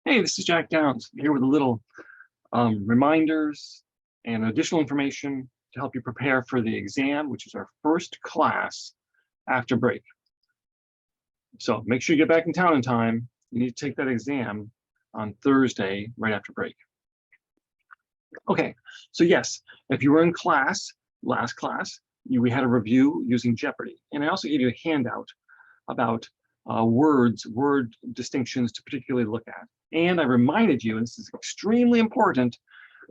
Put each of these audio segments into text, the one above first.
Hey, this is Jack Downs here with a little reminders and additional information to help you prepare for the exam, which is our first class after break. So make sure you get back in town in time. You need to take that exam on Thursday, right after break. Okay, so yes, if you were in class, last class, we had a review using Jeopardy. And I also gave you a handout about word distinctions to particularly look at. And I reminded you, and this is extremely important,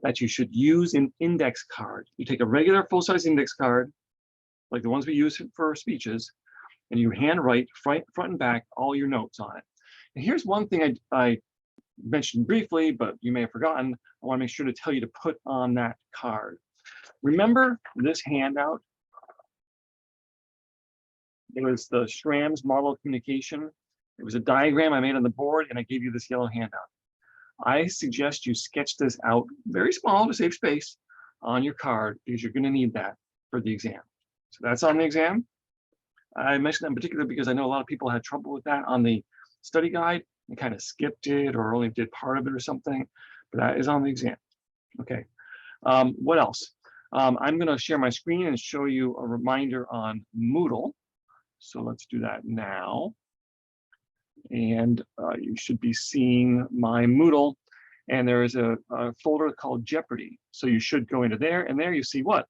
that you should use an index card. You take a regular full-size index card, like the ones we use for speeches, and you handwrite front and back all your notes on it. And here's one thing I mentioned briefly, but you may have forgotten. I want to make sure to tell you to put on that card. Remember this handout? It was the Schramm's model of communication. It was a diagram I made on the board, and I gave you this yellow handout. I suggest you sketch this out very small to save space on your card, because you're going to need that for the exam. So that's on the exam. I mentioned that in particular because I know a lot of people had trouble with that on the study guide and kind of skipped it or only did part of it or something, but that is on the exam. Okay, what else? I'm going to share my screen and show you a reminder on Moodle. So let's do that now. And you should be seeing my Moodle, and there is a folder called Jeopardy. So you should go into there, and there you see what?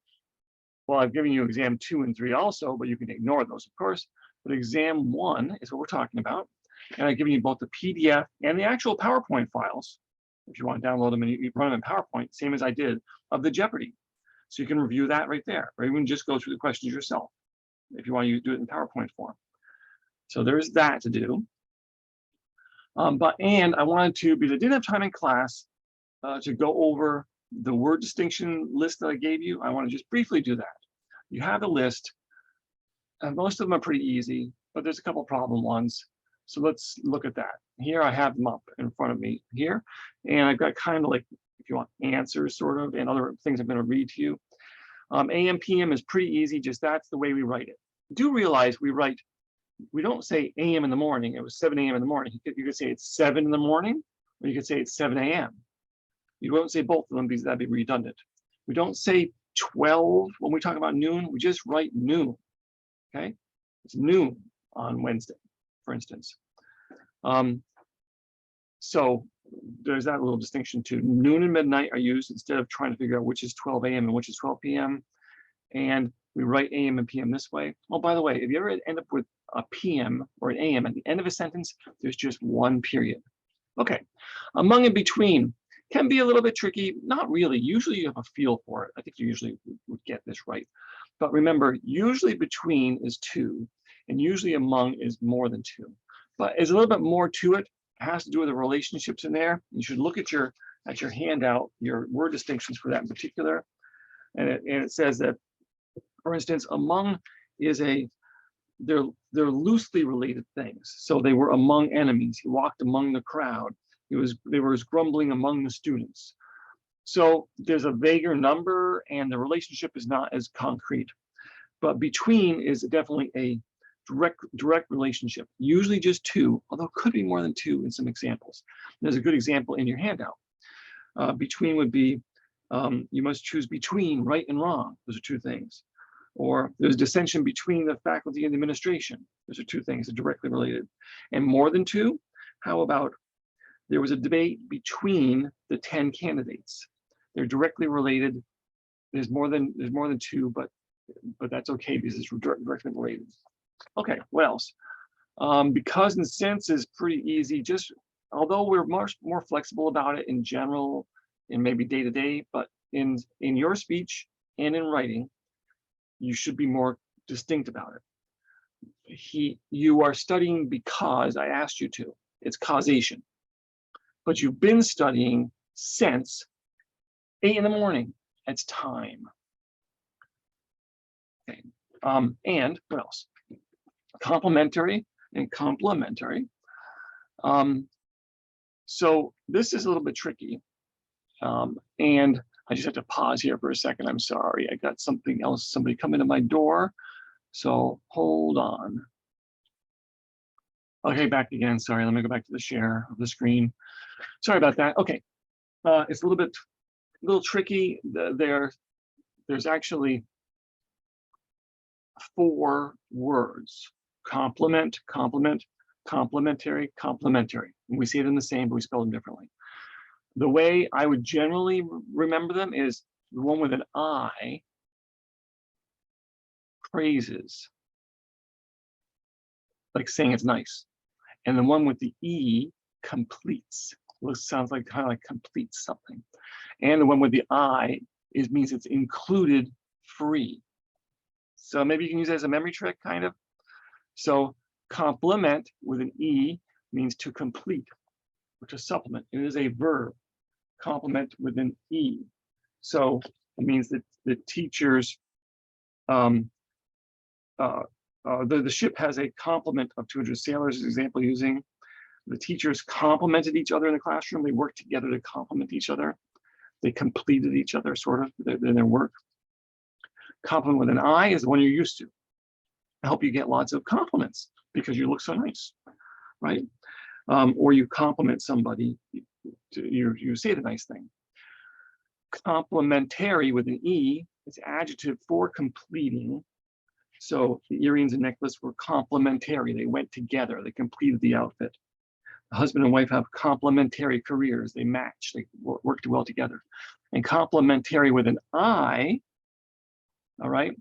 Well, I've given you exam 2 and 3 also, but you can ignore those, of course. But exam 1 is what we're talking about. And I've given you both the PDF and the actual PowerPoint files, if you want to download them and you run them in PowerPoint, same as I did, of the Jeopardy. So you can review that right there, or even just go through the questions yourself, if you want to do it in PowerPoint form. So there's that to do. And I wanted to, because I didn't have time in class to go over the word distinction list that I gave you. I want to just briefly do that. You have a list, and most of them are pretty easy, but there's a couple problem ones. So let's look at that. Here I have them up in front of me here, and I've got kind of like, if you want, answers sort of, and other things I'm going to read to you. AM, PM is pretty easy, just that's the way we write it. Do realize we don't say AM in the morning. It was 7 a.m. in the morning. You could say it's 7 in the morning, or you could say it's 7 a.m. You won't say both of them because that'd be redundant. We don't say 12 when we talk about noon. We just write noon. Okay, it's noon on Wednesday, for instance. So there's that little distinction too. Noon and midnight are used instead of trying to figure out which is 12 a.m. and which is 12 p.m. And we write AM and PM this way. Oh, by the way, if you ever end up with a PM or an AM at the end of a sentence, there's just one period. Okay, among and between can be a little bit tricky. Not really. Usually you have a feel for it. I think you usually would get this right. But remember, usually between is 2, and usually among is more than 2. But there's a little bit more to it. It has to do with the relationships in there. You should look at your handout, your word distinctions for that in particular. And it says that, for instance, among is they're loosely related things. So they were among enemies. He walked among the crowd. They were grumbling among the students. So there's a vaguer number, and the relationship is not as concrete. But between is definitely a direct relationship. Usually just 2, although it could be more than 2 in some examples. There's a good example in your handout. Between would be you must choose between right and wrong. Those are 2 things. Or there's dissension between the faculty and the administration. Those are 2 things that are directly related. And more than 2, how about there was a debate between the 10 candidates. They're directly related. There's more than 2, but that's okay because it's directly related. Okay, what else? Because Incense is pretty easy, just although we're much more flexible about it in general and maybe day to day, but in your speech and in writing, you should be more distinct about it. You are studying because I asked you to. It's causation. But you've been studying since 8 in the morning. It's time. Okay. And what else? Complementary and complementary. So this is a little bit tricky. And I just have to pause here for a second. I'm sorry. I got something else, somebody come into my door. So hold on. Okay, back again. Sorry, let me go back to the share of the screen. Sorry about that. Okay, it's a little tricky. There's actually 4 words: complement, complement, complementary, complementary. And we say them the same, but we spell them differently. The way I would generally remember them is the one with an I, praises, like saying it's nice. And the one with the E, completes. Sounds like kind of like completes something. And the one with the I means it's included free. So maybe you can use it as a memory trick, kind of. So complement with an E means to complete or to supplement. It is a verb. Complement with an E. So it means that the teachers, the ship has a complement of 200 sailors, as example using. The teachers complemented each other in the classroom. They worked together to complement each other. They completed each other, sort of, in their work. Compliment with an I is the one you're used to. I hope you get lots of compliments because you look so nice, right? Or you compliment somebody, you say the nice thing. Complementary with an E is adjective for completing. So the earrings and necklace were complementary. They went together. They completed the outfit. The husband and wife have complementary careers. They match. They worked well together. And complementary with an I, all right,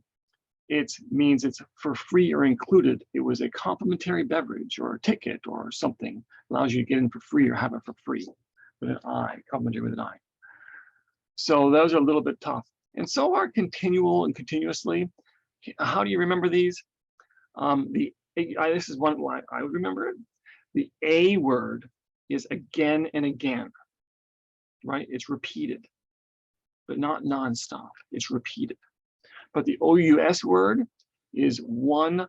it means it's for free or included. It was a complimentary beverage or a ticket or something. Allows you to get in for free or have it for free with an I, complimentary with an I. So those are a little bit tough. And so are continual and continuously. How do you remember these? This is one I would remember it. The A word is again and again, right? It's repeated, but not nonstop. It's repeated. But the OUS word is one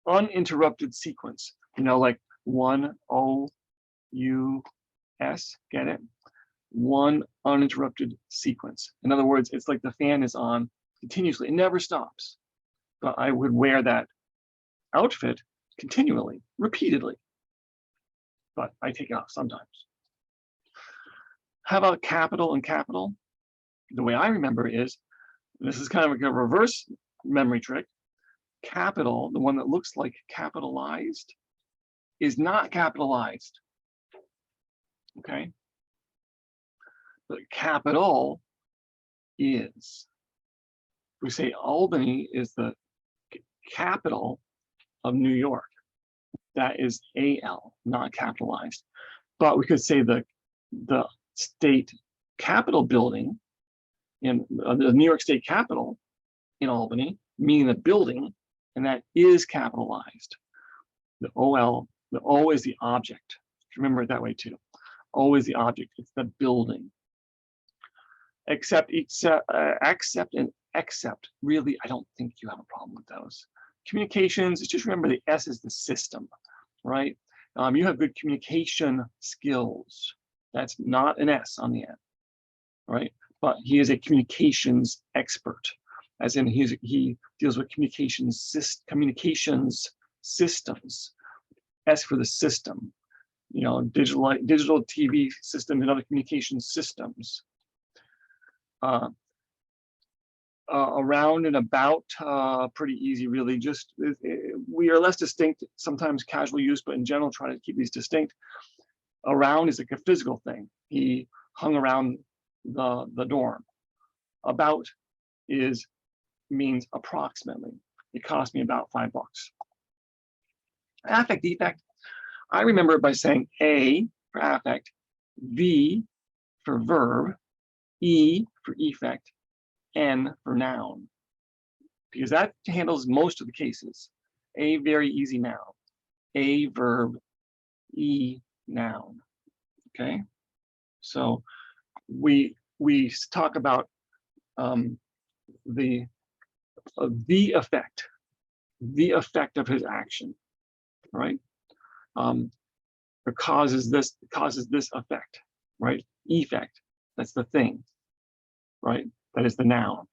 uninterrupted sequence. You know, like 1 OUS, get it? One uninterrupted sequence. In other words, it's like the fan is on continuously. It never stops. But I would wear that outfit continually, repeatedly. But I take it off sometimes. How about capital and capital? The way I remember is, this is kind of like a reverse memory trick. Capital, the one that looks like capitalized, is not capitalized. Okay? But capital is. We say Albany is the capital of New York. That is AL, not capitalized. But we could say the state capitol building in the New York State Capitol in Albany, meaning the building, and that is capitalized. The OL, the O is the object. Remember it that way too. O is the object, it's the building. Accept, and accept. Really, I don't think you have a problem with those. Communications, just remember the S is the system, right? You have good communication skills. That's not an S on the end, right? But he is a communications expert, as in he deals with communications systems. S for the system, you know, digital TV system and other communication systems. Around and about, pretty easy, really. Just we are less distinct, sometimes casual use, but in general, try to keep these distinct. Around is like a physical thing. He hung around the dorm. About means approximately. It cost me about $5. Affect, defect. I remember it by saying A for affect, V for verb, E for effect, N for noun, because that handles most of the cases. A, very easy noun. A, verb. E, noun. Okay, so we talk about the effect of his action, right? It causes this effect, right? Effect, that's the thing, right? That is the noun.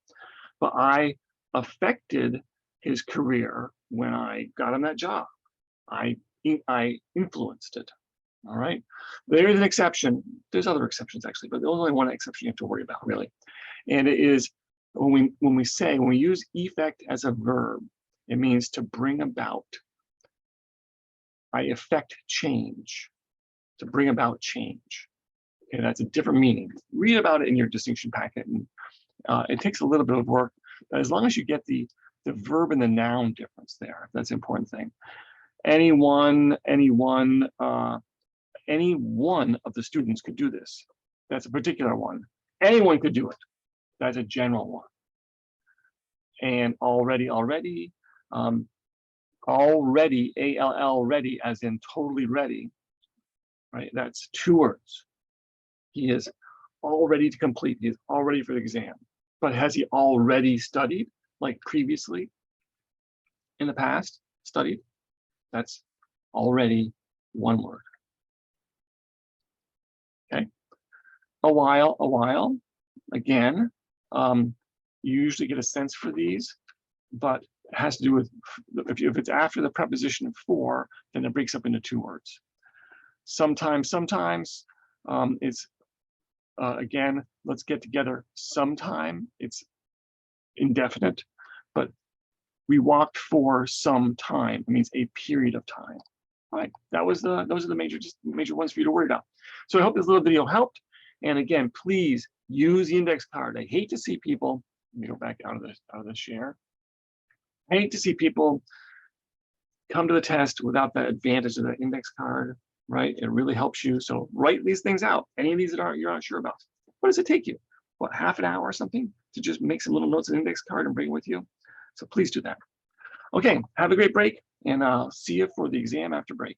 But I affected his career when I got him that job. I I influenced it. All right. There is an exception. There's other exceptions actually, but there's only one exception you have to worry about really. And it is when we use effect as a verb, it means to bring about. I effect change. To bring about change. Okay, that's a different meaning. Read about it in your distinction packet, and it takes a little bit of work, but as long as you get the verb and the noun difference there, that's an important thing. Any one of the students could do this. That's a particular one. Anyone could do it. That's a general one. And already, already, A-L-L, ready, as in totally ready, right? That's 2 words. He is all ready to complete. He is all ready for the exam. But has he already studied, like previously in the past studied? That's already 1 word. Okay. A while, again, you usually get a sense for these, but it has to do with, if it's after the preposition for, then it breaks up into 2 words. Sometimes, it's, again, let's get together sometime, it's indefinite, but we walked for some time, it means a period of time. All right, those are the major ones for you to worry about. So I hope this little video helped. And again, please use the index card. I hate to see people, let me go back out of the share. I hate to see people come to the test without the advantage of the index card, right? It really helps you. So write these things out. Any of these that you're not sure about. What does it take you? What, half an hour or something to just make some little notes in the index card and bring it with you? So please do that. Okay, have a great break, and I'll see you for the exam after break.